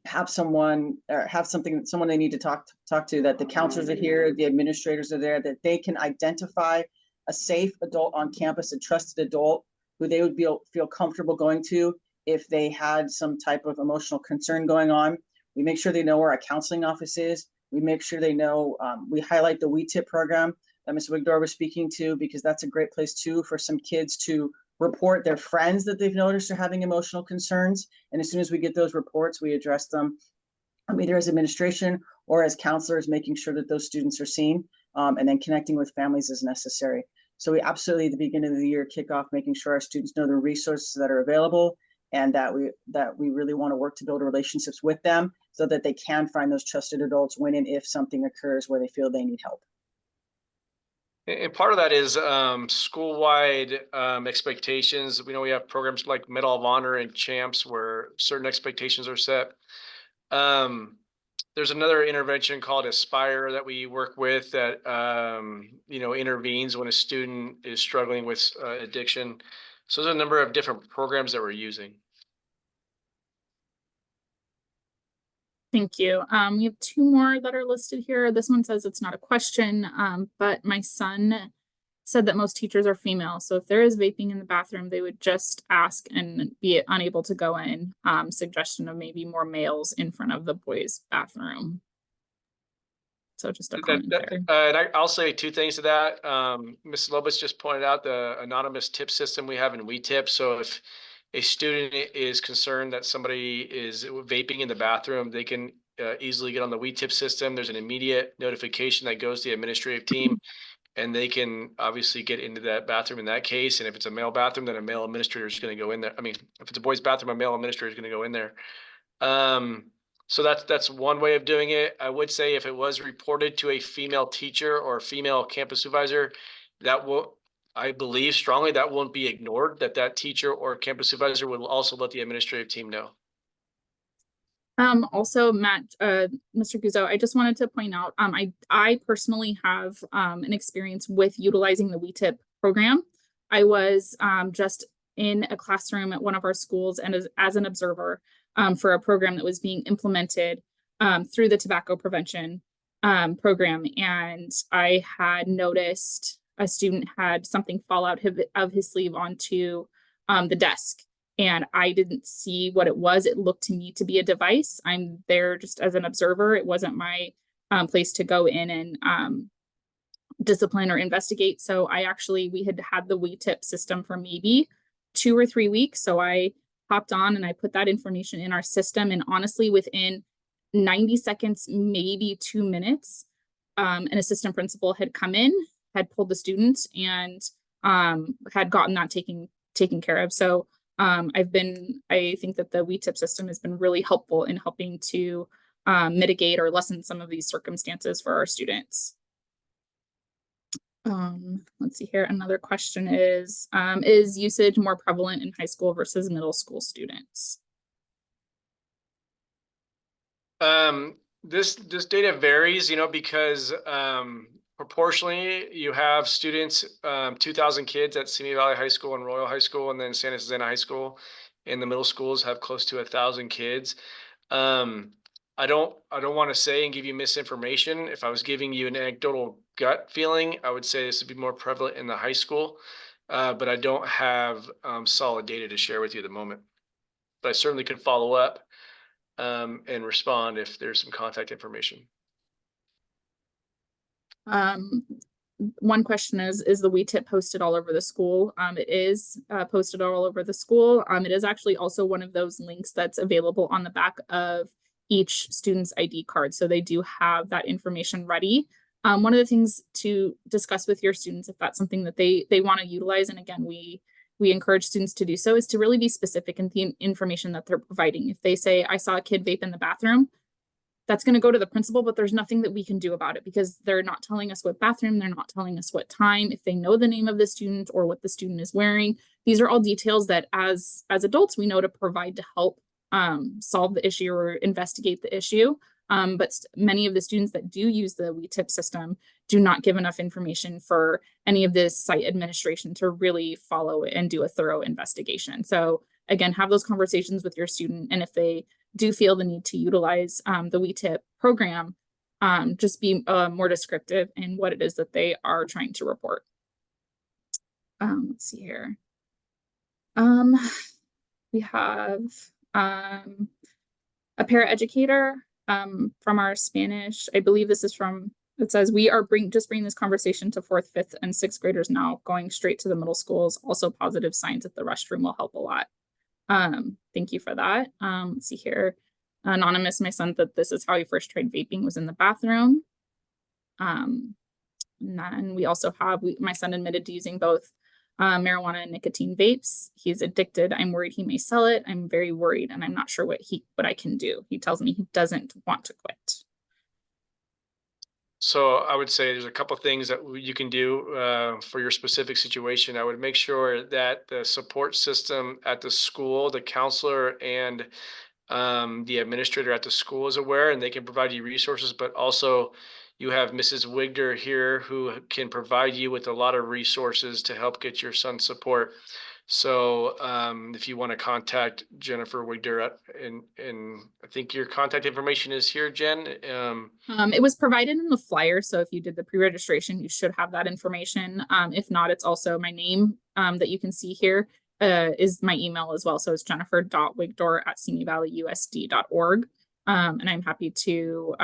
have someone they need to talk to, that the counselors are here, the administrators are there, that they can identify a safe adult on campus, a trusted adult who they would feel comfortable going to if they had some type of emotional concern going on. We make sure they know where our counseling office is. We make sure they know, we highlight the WeTip program that Ms. Wigdor was speaking to, because that's a great place too for some kids to report their friends that they've noticed are having emotional concerns. And as soon as we get those reports, we address them either as administration or as counselors, making sure that those students are seen, and then connecting with families as necessary. So we absolutely, at the beginning of the year, kick off making sure our students know the resources that are available, and that we really want to work to build relationships with them so that they can find those trusted adults when and if something occurs where they feel they need help. And part of that is school-wide expectations. We know we have programs like Medal of Honor and Champs where certain expectations are set. There's another intervention called Aspire that we work with that intervenes when a student is struggling with addiction. So there's a number of different programs that we're using. Thank you. We have two more that are listed here. This one says it's not a question, but my son said that most teachers are female. So if there is vaping in the bathroom, they would just ask and be unable to go in. Suggestion of maybe more males in front of the boys' bathroom. So just a comment there. And I'll say two things to that. Ms. Lobus just pointed out the anonymous tip system we have in WeTip. So if a student is concerned that somebody is vaping in the bathroom, they can easily get on the WeTip system. There's an immediate notification that goes to the administrative team, and they can obviously get into that bathroom in that case. And if it's a male bathroom, then a male administrator is going to go in there. I mean, if it's a boys' bathroom, a male administrator is going to go in there. So that's one way of doing it. I would say if it was reported to a female teacher or female campus supervisor, I believe strongly that won't be ignored, that teacher or campus supervisor will also let the administrative team know. Also, Matt, Mr. Guzzo, I just wanted to point out, I personally have an experience with utilizing the WeTip program. I was just in a classroom at one of our schools and as an observer for a program that was being implemented through the tobacco prevention program. And I had noticed a student had something fall out of his sleeve onto the desk. And I didn't see what it was. It looked to me to be a device. I'm there just as an observer. It wasn't my place to go in and discipline or investigate. So we had the WeTip system for maybe 2 or 3 weeks. So I hopped on and I put that information in our system. And honestly, within 90 seconds, maybe 2 minutes, an assistant principal had come in, had pulled the students, and had gotten that taken care of. So I think that the WeTip system has been really helpful in helping to mitigate or lessen some of these circumstances for our students. Let's see here. Another question is usage more prevalent in high school versus middle school students? This data varies, because proportionally you have students, 2,000 kids at Simi Valley High School and Royal High School, and then Santa Susana High School, and the middle schools have close to 1,000 kids. I don't want to say and give you misinformation. If I was giving you an anecdotal gut feeling, I would say this would be more prevalent in the high school, but I don't have solid data to share with you at the moment. But I certainly could follow up and respond if there's some contact information. One question is the WeTip posted all over the school? It is posted all over the school. It is actually also one of those links that's available on the back of each student's ID card. So they do have that information ready. One of the things to discuss with your students, if that's something that they want to utilize, and again, we encourage students to do so, is to really be specific in the information that they're providing. If they say, I saw a kid vape in the bathroom, that's going to go to the principal, but there's nothing that we can do about it because they're not telling us what bathroom, they're not telling us what time, if they know the name of the student or what the student is wearing. These are all details that as adults, we know to provide to help solve the issue or investigate the issue. But many of the students that do use the WeTip system do not give enough information for any of this site administration to really follow and do a thorough investigation. So again, have those conversations with your student. And if they do feel the need to utilize the WeTip program, just be more descriptive in what it is that they are trying to report. Let's see here. We have a paraeducator from our Spanish. I believe this is from, it says, we are bringing this conversation to 4th, 5th, and 6th graders now, going straight to the middle schools. Also positive signs at the restroom will help a lot. Thank you for that. Let's see here. Anonymous, my son, that this is how he first tried vaping, was in the bathroom. And then we also have, my son admitted to using both marijuana and nicotine vapes. He's addicted. I'm worried he may sell it. I'm very worried, and I'm not sure what I can do. He tells me he doesn't want to quit. So I would say there's a couple of things that you can do for your specific situation. I would make sure that the support system at the school, the counselor and the administrator at the school is aware, and they can provide you resources, but also you have Mrs. Wigder here who can provide you with a lot of resources to help get your son support. So if you want to contact Jennifer Wigder, and I think your contact information is here, Jen. It was provided in the flyer, so if you did the pre-registration, you should have that information. If not, it's also my name that you can see here is my email as well. So it's jennifer.wigdor@simivalleyusd.org. And I'm happy to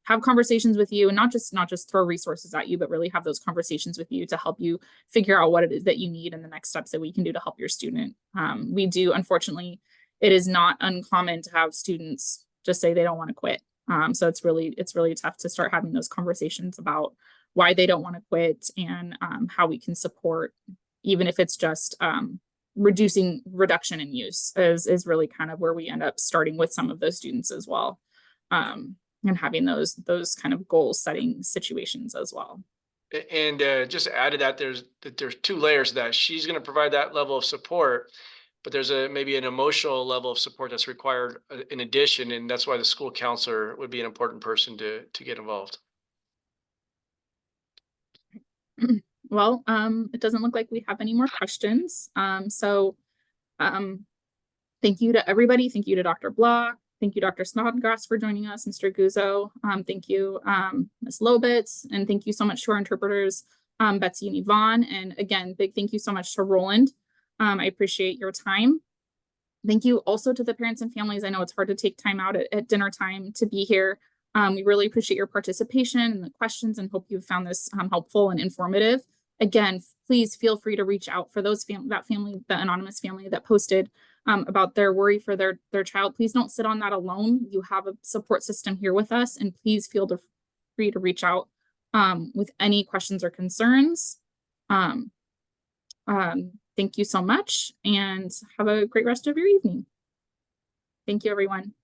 have conversations with you, and not just throw resources at you, but really have those conversations with you to help you figure out what it is that you need and the next steps that we can do to help your student. We do, unfortunately, it is not uncommon to have students just say they don't want to quit. So it's really tough to start having those conversations about why they don't want to quit and how we can support, even if it's just reduction in use is really kind of where we end up starting with some of those students as well, and having those kind of goal setting situations as well. And just to add to that, there's 2 layers of that. She's going to provide that level of support, but there's maybe an emotional level of support that's required in addition, and that's why the school counselor would be an important person to get involved. Well, it doesn't look like we have any more questions. So thank you to everybody. Thank you to Dr. Block. Thank you, Dr. Snodgrass, for joining us, Mr. Guzzo. Thank you, Ms. Lobitz, and thank you so much to our interpreters, Betsy and Yvonne. And again, big thank you so much to Roland. I appreciate your time. Thank you also to the parents and families. I know it's hard to take time out at dinner time to be here. We really appreciate your participation and the questions, and hope you found this helpful and informative. Again, please feel free to reach out for those the anonymous family that posted about their worry for their child. Please don't sit on that alone. You have a support system here with us, and please feel free to reach out with any questions or concerns. Thank you so much, and have a great rest of your evening. Thank you, everyone.